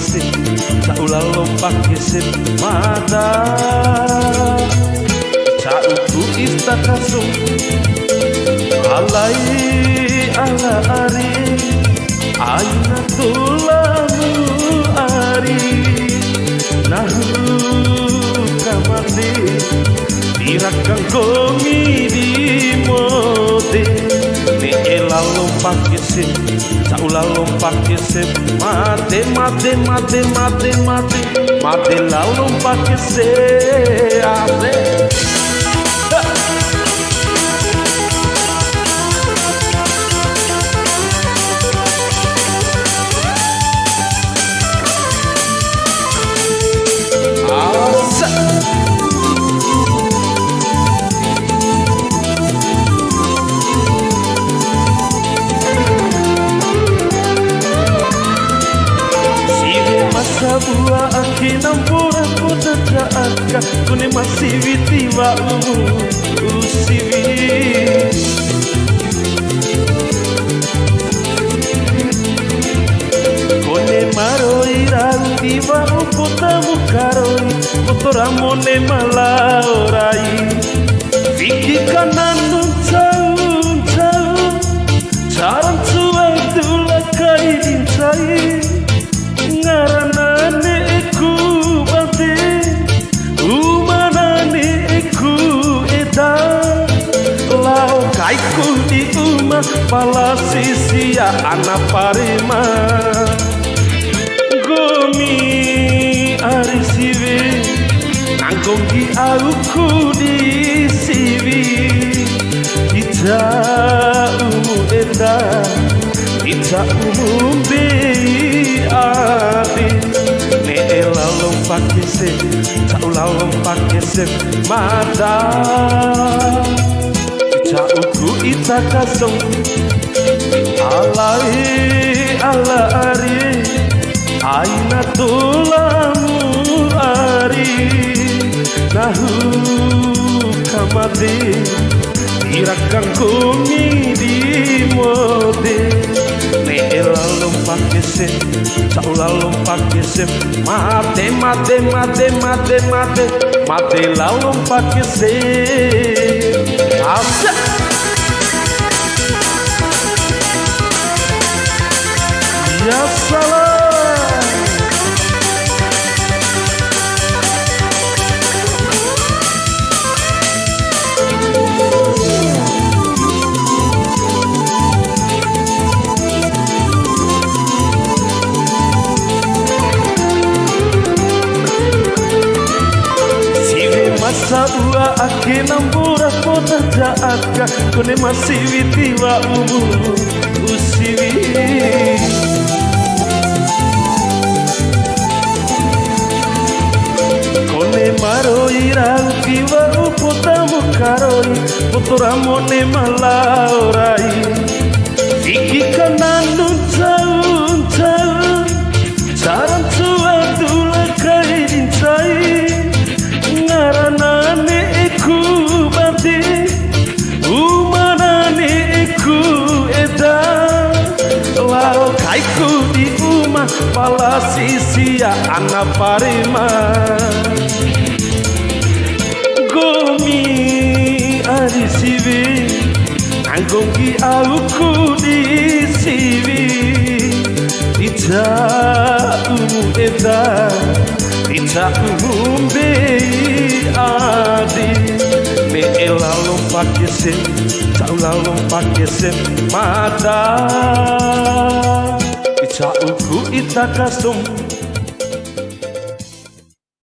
pakisip Saulah lompak kisip mata Sauku istakasum Alai ala ari Aina tulamu ari Nahu kamade Irakang komi di mode Ne ela lompak kisip Saulah lompak kisip Mate mate mate mate mate Mate la lompak kisip Asik Sabua akina mpura kuda jaaka Kune masiviti wa usivi Kone maroi rauti wa upota mukaroi Motoramone malaorai Viki kananu cau Caran suai tula kaidin cai Ngaranane iku bate Umanane iku eda Lau kaiku di uma Pala sisia anak parima Gomi arisive Nangkongi auku di sivi Kita umu eda Kita umum bei adi Ne ela lompak kisip Saulah lompak kisip mata Cauku itakasong Alai ala ari Aina tulamu ari Nahu kamade Irakang komi di mode Ne ela lompak kisip Saulah lompak kisip Mate mate mate mate mate Mate la lompak kisip Asya Ya salam Sabua akina mpura kota jaaka Kone masiviti wa usivi Kone maroi rauti wa upota mukaroi Motoramone malaorai Viki kananu cau Caran suai tula kaidin cai Ngaranane iku bate Umanane iku eda Lau kaiku di uma Pala sisia anak parima Gomi arisive Nangkongi auku di sivi Ita umu eda Ita umum bei adi Ne ela lompak kisip Saulah lompak kisip mata Cauku itakasum